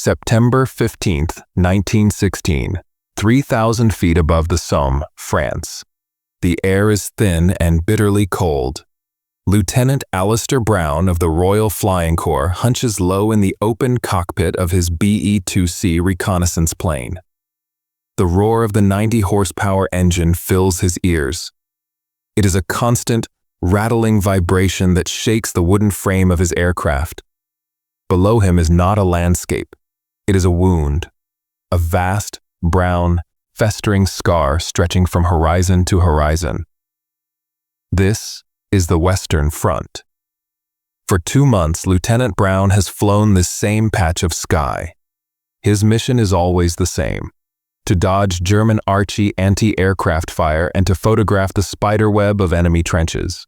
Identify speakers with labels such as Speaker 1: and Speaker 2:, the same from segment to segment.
Speaker 1: September 15th, 1916, 3,000 feet above the Somme, France. The air is thin and bitterly cold. Lieutenant Alistair Brown of the Royal Flying Corps hunches low in the open cockpit of his BE-2C reconnaissance plane. The roar of the 90-horsepower engine fills his ears. It is a constant, rattling vibration that shakes the wooden frame of his aircraft. Below him is not a landscape. It is a wound, a vast, brown, festering scar stretching from horizon to horizon. This is the Western Front. For 2 months, Lieutenant Brown has flown this same patch of sky. His mission is always the same: to dodge German Archie anti-aircraft fire and to photograph the spiderweb of enemy trenches.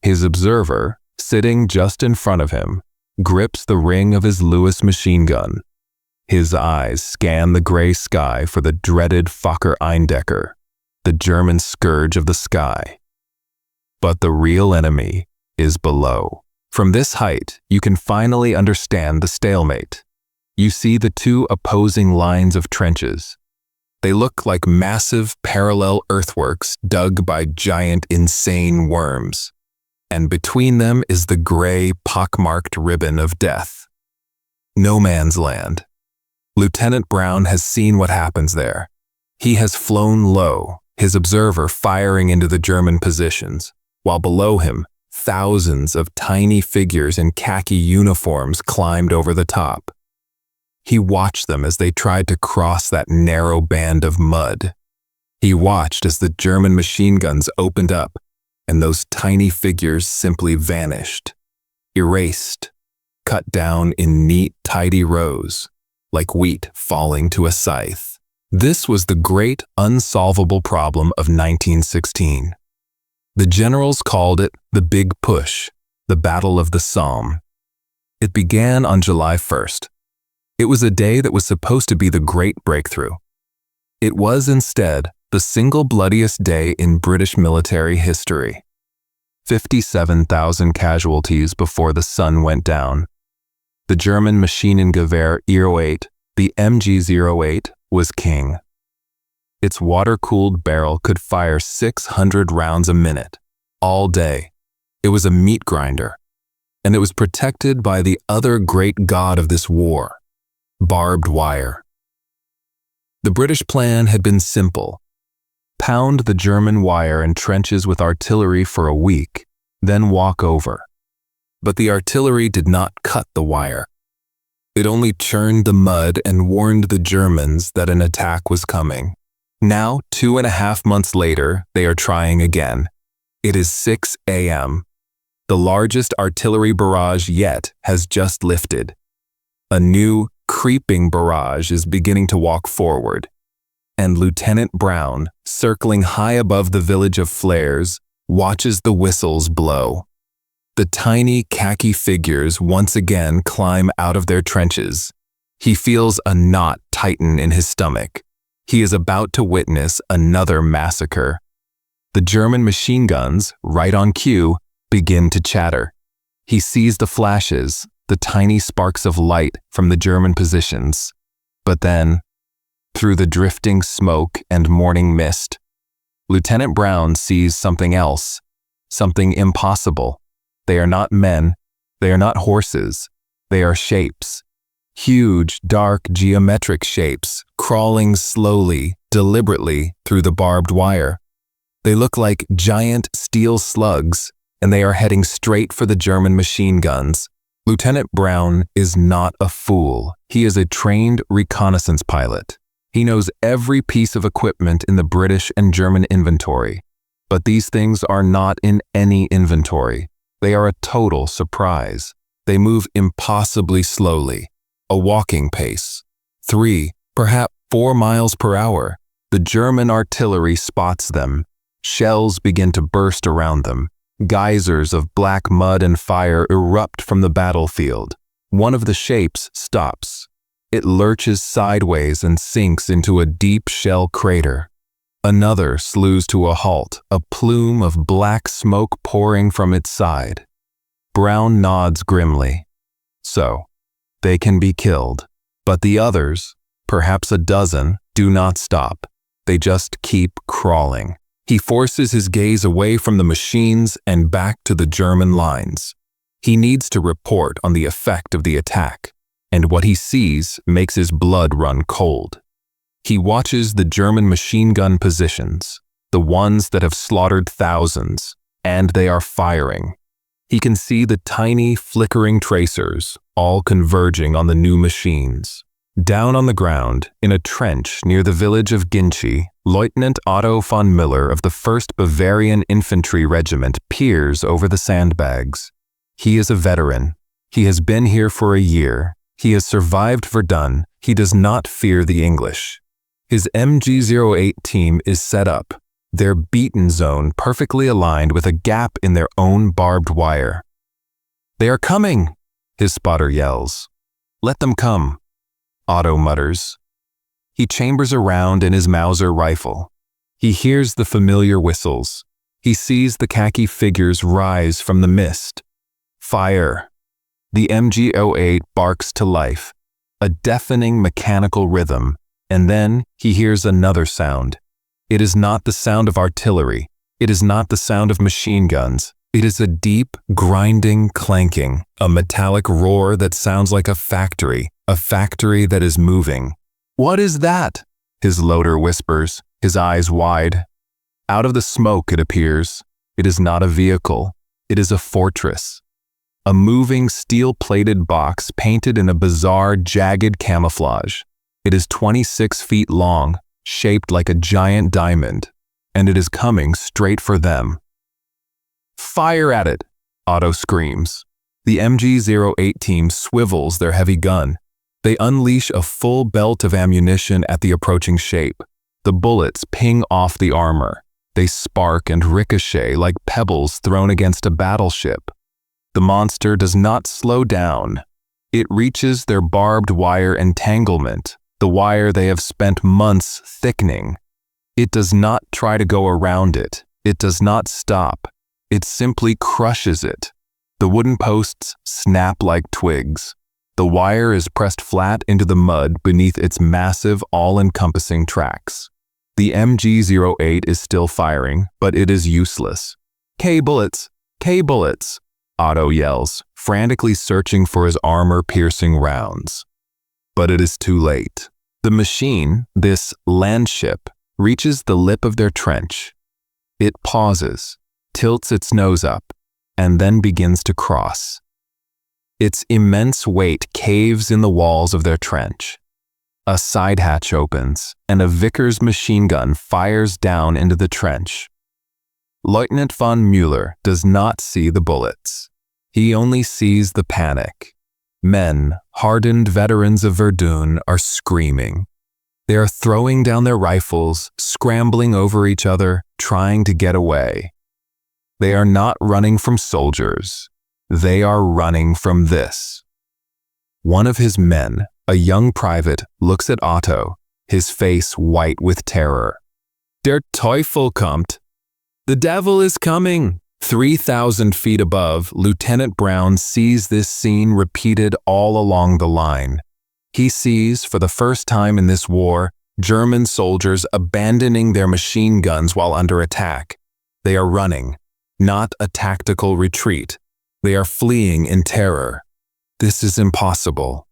Speaker 1: His observer, sitting just in front of him, grips the ring of his Lewis machine gun. His eyes scan the gray sky for the dreaded Fokker-Eindecker, the German scourge of the sky. But the real enemy is below. From this height, you can finally understand the stalemate. You see the two opposing lines of trenches. They look like massive parallel earthworks dug by giant insane worms. And between them is the gray, pockmarked ribbon of death. No man's land. Lieutenant Brown has seen what happens there. He has flown low, his observer firing into the German positions, while below him, thousands of tiny figures in khaki uniforms climbed over the top. He watched them as they tried to cross that narrow band of mud. He watched as the German machine guns opened up, and those tiny figures simply vanished, erased, cut down in neat, tidy rows, like wheat falling to a scythe. This was the great, unsolvable problem of 1916. The generals called it the Big Push, the Battle of the Somme. It began on July 1st. It was a day that was supposed to be the great breakthrough. It was instead the single bloodiest day in British military history. 57,000 casualties before the sun went down. The German Maschinengewehr 08, the MG-08, was king. Its water-cooled barrel could fire 600 rounds a minute, all day. It was a meat grinder, and it was protected by the other great god of this war, barbed wire. The British plan had been simple: pound the German wire and trenches with artillery for a week, then walk over. But the artillery did not cut the wire. It only churned the mud and warned the Germans that an attack was coming. Now, 2.5 months later, they are trying again. It is 6 a.m. The largest artillery barrage yet has just lifted. A new, creeping barrage is beginning to walk forward, and Lieutenant Brown, circling high above the village of Flers, watches the whistles blow. The tiny khaki figures once again climb out of their trenches. He feels a knot tighten in his stomach. He is about to witness another massacre. The German machine guns, right on cue, begin to chatter. He sees the flashes, the tiny sparks of light from the German positions. But then, through the drifting smoke and morning mist, Lieutenant Brown sees something else, something impossible. They are not men, they are not horses, they are shapes. Huge, dark, geometric shapes, crawling slowly, deliberately through the barbed wire. They look like giant steel slugs, and they are heading straight for the German machine guns. Lieutenant Brown is not a fool. He is a trained reconnaissance pilot. He knows every piece of equipment in the British and German inventory. But these things are not in any inventory. They are a total surprise. They move impossibly slowly. A walking pace, 3, perhaps 4 miles per hour. The German artillery spots them. Shells begin to burst around them. Geysers of black mud and fire erupt from the battlefield. One of the shapes stops. It lurches sideways and sinks into a deep shell crater. Another slews to a halt, a plume of black smoke pouring from its side. Brown nods grimly. So, they can be killed. But the others, perhaps a dozen, do not stop. They just keep crawling. He forces his gaze away from the machines and back to the German lines. He needs to report on the effect of the attack, and what he sees makes his blood run cold. He watches the German machine gun positions, the ones that have slaughtered thousands, and they are firing. He can see the tiny, flickering tracers, all converging on the new machines. Down on the ground, in a trench near the village of Ginchy, Lieutenant Otto von Müller of the 1st Bavarian Infantry Regiment peers over the sandbags. He is a veteran. He has been here for a year. He has survived Verdun. He does not fear the English. His MG-08 team is set up, their beaten zone perfectly aligned with a gap in their own barbed wire. "They are coming!" his spotter yells. "Let them come," Otto mutters. He chambers around in his Mauser rifle. He hears the familiar whistles. He sees the khaki figures rise from the mist. Fire! The MG-08 barks to life, a deafening mechanical rhythm, and then he hears another sound. It is not the sound of artillery. It is not the sound of machine guns. It is a deep, grinding clanking, a metallic roar that sounds like a factory that is moving. "What is that?" his loader whispers, his eyes wide. Out of the smoke it appears. It is not a vehicle. It is a fortress. A moving steel-plated box painted in a bizarre, jagged camouflage. It is 26 feet long, shaped like a giant diamond, and it is coming straight for them. "Fire at it!" Otto screams. The MG-08 team swivels their heavy gun. They unleash a full belt of ammunition at the approaching shape. The bullets ping off the armor. They spark and ricochet like pebbles thrown against a battleship. The monster does not slow down. It reaches their barbed wire entanglement, the wire they have spent months thickening. It does not try to go around it. It does not stop. It simply crushes it. The wooden posts snap like twigs. The wire is pressed flat into the mud beneath its massive, all-encompassing tracks. The MG-08 is still firing, but it is useless. "K-bullets! K-bullets!" Otto yells, frantically searching for his armor-piercing rounds. But it is too late. The machine, this landship, reaches the lip of their trench. It pauses, tilts its nose up, and then begins to cross. Its immense weight caves in the walls of their trench. A side hatch opens, and a Vickers machine gun fires down into the trench. Lieutenant von Müller does not see the bullets. He only sees the panic. Men, hardened veterans of Verdun, are screaming. They are throwing down their rifles, scrambling over each other, trying to get away. They are not running from soldiers. They are running from this. One of his men, a young private, looks at Otto, his face white with terror. "Der Teufel kommt! The devil is coming!" 3,000 feet above, Lieutenant Brown sees this scene repeated all along the line. He sees, for the first time in this war, German soldiers abandoning their machine guns while under attack. They are running, not a tactical retreat. They are fleeing in terror. This is impossible.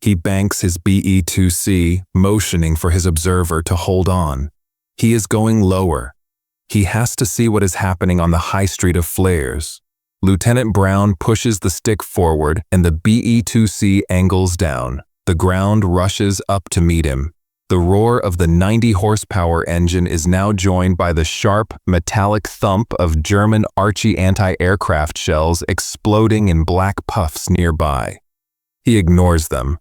Speaker 1: He banks his BE-2C, motioning for his observer to hold on. He is going lower. He has to see what is happening on the High Street of Flers. Lieutenant Brown pushes the stick forward and the BE-2C angles down. The ground rushes up to meet him. The roar of the 90-horsepower engine is now joined by the sharp, metallic thump of German Archie anti-aircraft shells exploding in black puffs nearby. He ignores them.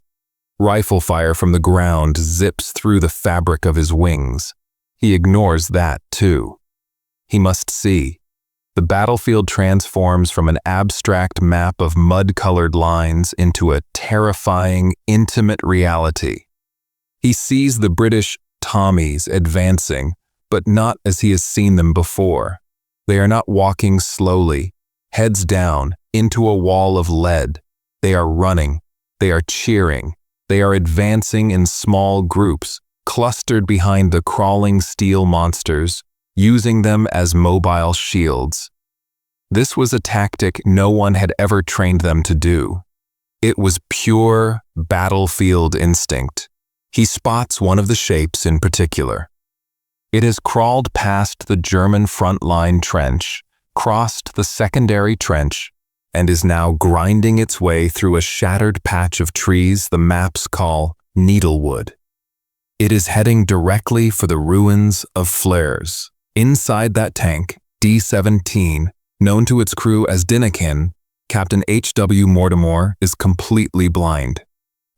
Speaker 1: Rifle fire from the ground zips through the fabric of his wings. He ignores that, too. He must see. The battlefield transforms from an abstract map of mud-colored lines into a terrifying, intimate reality. He sees the British Tommies advancing, but not as he has seen them before. They are not walking slowly, heads down, into a wall of lead. They are running. They are cheering. They are advancing in small groups, clustered behind the crawling steel monsters, using them as mobile shields. This was a tactic no one had ever trained them to do. It was pure battlefield instinct. He spots one of the shapes in particular. It has crawled past the German front-line trench, crossed the secondary trench, and is now grinding its way through a shattered patch of trees the maps call Needlewood. It is heading directly for the ruins of Flers. Inside that tank, D-17, known to its crew as Dinakin, Captain H.W. Mortimer is completely blind.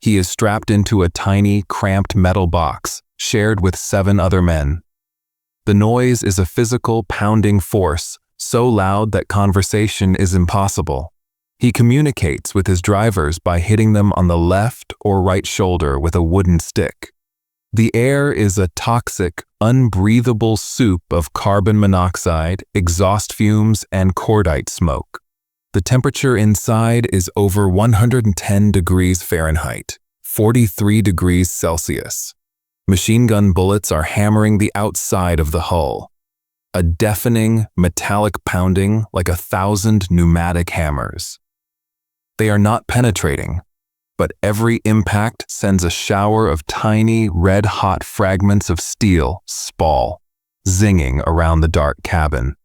Speaker 1: He is strapped into a tiny, cramped metal box, shared with 7 other men. The noise is a physical, pounding force, so loud that conversation is impossible. He communicates with his drivers by hitting them on the left or right shoulder with a wooden stick. The air is a toxic, unbreathable soup of carbon monoxide, exhaust fumes, and cordite smoke. The temperature inside is over 110 degrees Fahrenheit, 43 degrees Celsius. Machine gun bullets are hammering the outside of the hull. A deafening, metallic pounding like 1,000 pneumatic hammers. They are not penetrating, but every impact sends a shower of tiny, red-hot fragments of steel, spall, zinging around the dark cabin.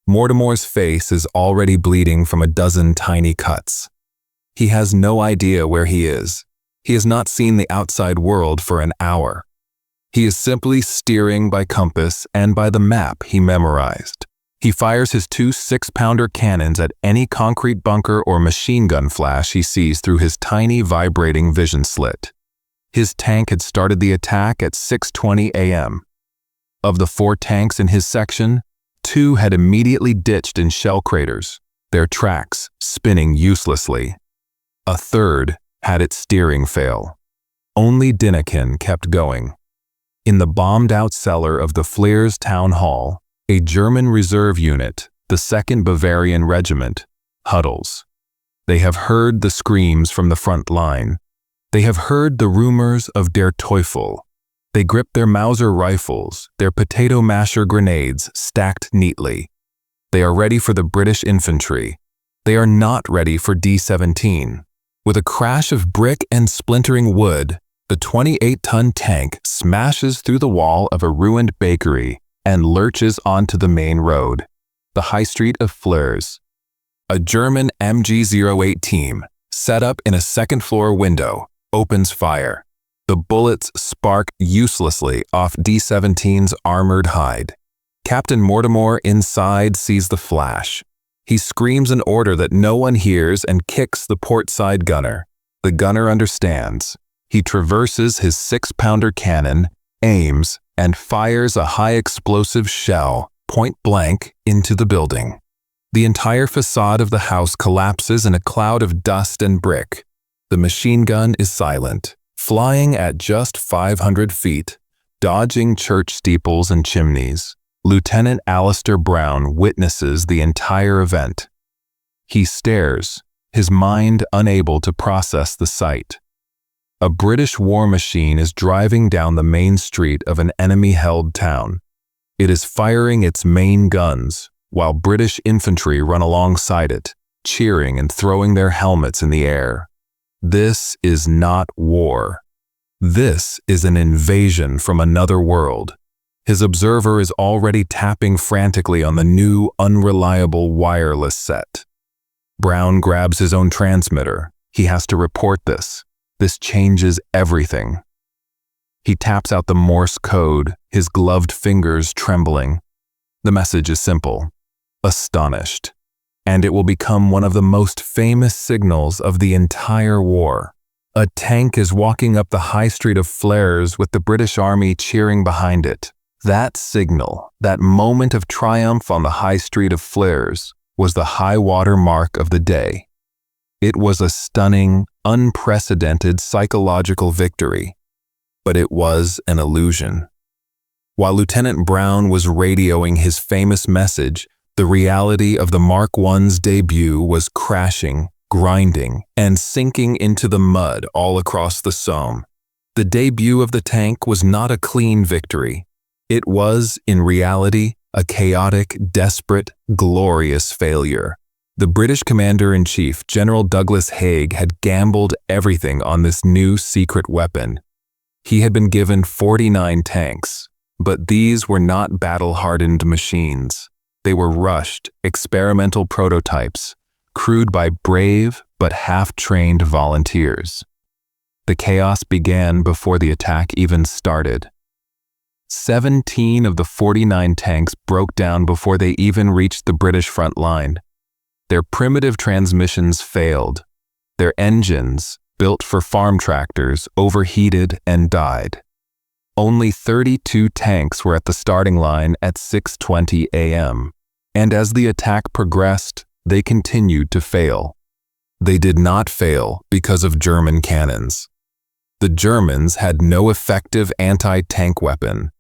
Speaker 1: Mortimer's face is already bleeding from a dozen tiny cuts. He has no idea where he is. He has not seen the outside world for an hour. He is simply steering by compass and by the map he memorized. He fires his 2 6-pounder cannons at any concrete bunker or machine gun flash he sees through his tiny vibrating vision slit. His tank had started the attack at 6:20 a.m. Of the 4 tanks in his section, 2 had immediately ditched in shell craters, their tracks spinning uselessly. A third had its steering fail. Only Dinakin kept going. In the bombed-out cellar of the Flers Town Hall, a German reserve unit, the 2nd Bavarian Regiment, huddles. They have heard the screams from the front line. They have heard the rumors of der Teufel. They grip their Mauser rifles, their potato masher grenades stacked neatly. They are ready for the British infantry. They are not ready for D-17. With a crash of brick and splintering wood, the 28-ton tank smashes through the wall of a ruined bakery and lurches onto the main road, the High Street of Flers. A German MG-08 team, set up in a second-floor window, opens fire. The bullets spark uselessly off D-17's armored hide. Captain Mortimer inside sees the flash. He screams an order that no one hears and kicks the port-side gunner. The gunner understands. He traverses his 6-pounder cannon, aims, and fires a high-explosive shell, point-blank, into the building. The entire facade of the house collapses in a cloud of dust and brick. The machine gun is silent, flying at just 500 feet, dodging church steeples and chimneys. Lieutenant Alistair Brown witnesses the entire event. He stares, his mind unable to process the sight. A British war machine is driving down the main street of an enemy-held town. It is firing its main guns, while British infantry run alongside it, cheering and throwing their helmets in the air. This is not war. This is an invasion from another world. His observer is already tapping frantically on the new, unreliable wireless set. Brown grabs his own transmitter. He has to report this. This changes everything. He taps out the Morse code, his gloved fingers trembling. The message is simple: astonished. And it will become one of the most famous signals of the entire war. A tank is walking up the High Street of Flers with the British Army cheering behind it. That signal, that moment of triumph on the High Street of Flers, was the high-water mark of the day. It was a stunning, unprecedented psychological victory, but it was an illusion. While Lieutenant Brown was radioing his famous message, the reality of the Mark I's debut was crashing grinding and sinking into the mud all across the Somme. The debut of the tank was not a clean victory. It was, in reality, a chaotic, desperate, glorious failure. The British Commander-in-Chief, General Douglas Haig, had gambled everything on this new secret weapon. He had been given 49 tanks, but these were not battle-hardened machines. They were rushed, experimental prototypes, crewed by brave but half-trained volunteers. The chaos began before the attack even started. 17 of the 49 tanks broke down before they even reached the British front line. Their primitive transmissions failed. Their engines, built for farm tractors, overheated and died. Only 32 tanks were at the starting line at 6:20 a.m., and as the attack progressed, they continued to fail. They did not fail because of German cannons. The Germans had no effective anti-tank weapon.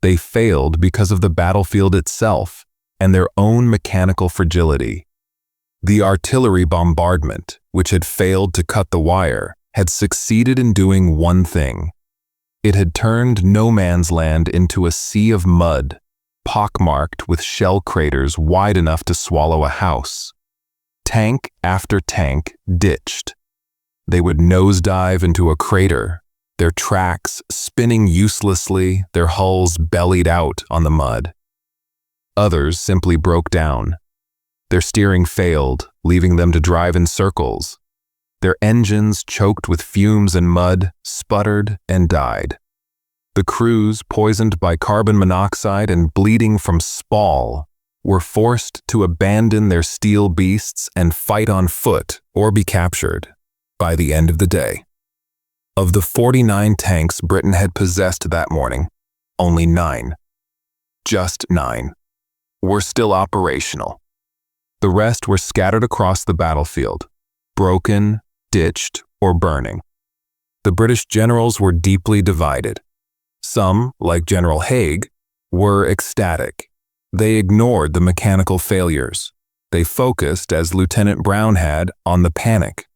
Speaker 1: They failed because of the battlefield itself and their own mechanical fragility. The artillery bombardment, which had failed to cut the wire, had succeeded in doing one thing. It had turned no man's land into a sea of mud, pockmarked with shell craters wide enough to swallow a house. Tank after tank ditched. They would nosedive into a crater, their tracks spinning uselessly, their hulls bellied out on the mud. Others simply broke down. Their steering failed, leaving them to drive in circles. Their engines, choked with fumes and mud, sputtered and died. The crews, poisoned by carbon monoxide and bleeding from spall, were forced to abandon their steel beasts and fight on foot or be captured by the end of the day. Of the 49 tanks Britain had possessed that morning, only 9, just 9, were still operational. The rest were scattered across the battlefield, broken, ditched, or burning. The British generals were deeply divided. Some, like General Haig, were ecstatic. They ignored the mechanical failures. They focused, as Lieutenant Brown had, on the panic.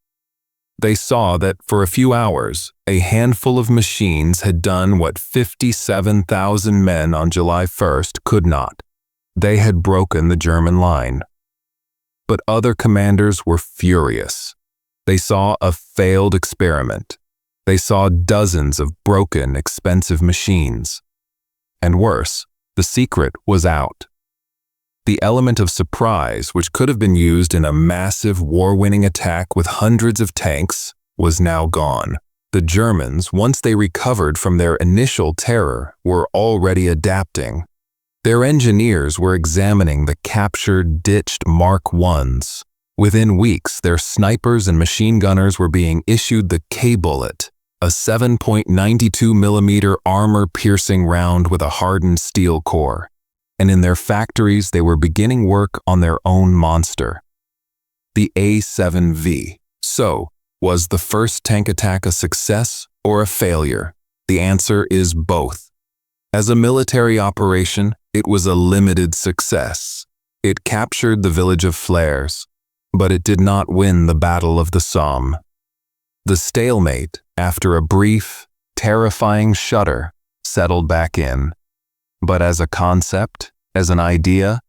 Speaker 1: They saw that for a few hours, a handful of machines had done what 57,000 men on July 1st could not. They had broken the German line. But other commanders were furious. They saw a failed experiment. They saw dozens of broken, expensive machines. And worse, the secret was out. The element of surprise, which could have been used in a massive war-winning attack with hundreds of tanks, was now gone. The Germans, once they recovered from their initial terror, were already adapting. Their engineers were examining the captured, ditched Mark Is. Within weeks, their snipers and machine gunners were being issued the K-bullet, a 7.92mm armor-piercing round with a hardened steel core. And in their factories, they were beginning work on their own monster, the A7V. So, was the first tank attack a success or a failure? The answer is both. As a military operation, it was a limited success. It captured the village of Flers, but it did not win the Battle of the Somme. The stalemate, after a brief, terrifying shudder, settled back in. But as a concept, as an idea,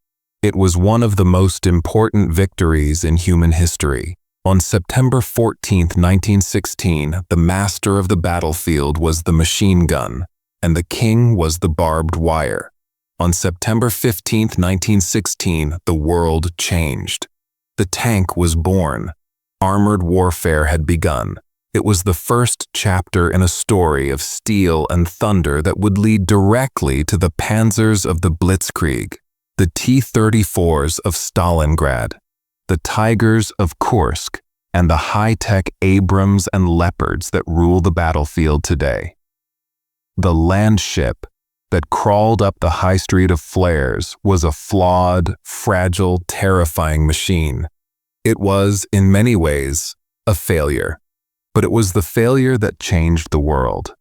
Speaker 1: it was one of the most important victories in human history. On September 14, 1916, the master of the battlefield was the machine gun, and the king was the barbed wire. On September 15, 1916, the world changed. The tank was born. Armored warfare had begun. It was the first chapter in a story of steel and thunder that would lead directly to the panzers of the Blitzkrieg, the T-34s of Stalingrad, the Tigers of Kursk, and the high-tech Abrams and Leopards that rule the battlefield today. The land ship that crawled up the High Street of Flers was a flawed, fragile, terrifying machine. It was, in many ways, a failure. But it was the failure that changed the world.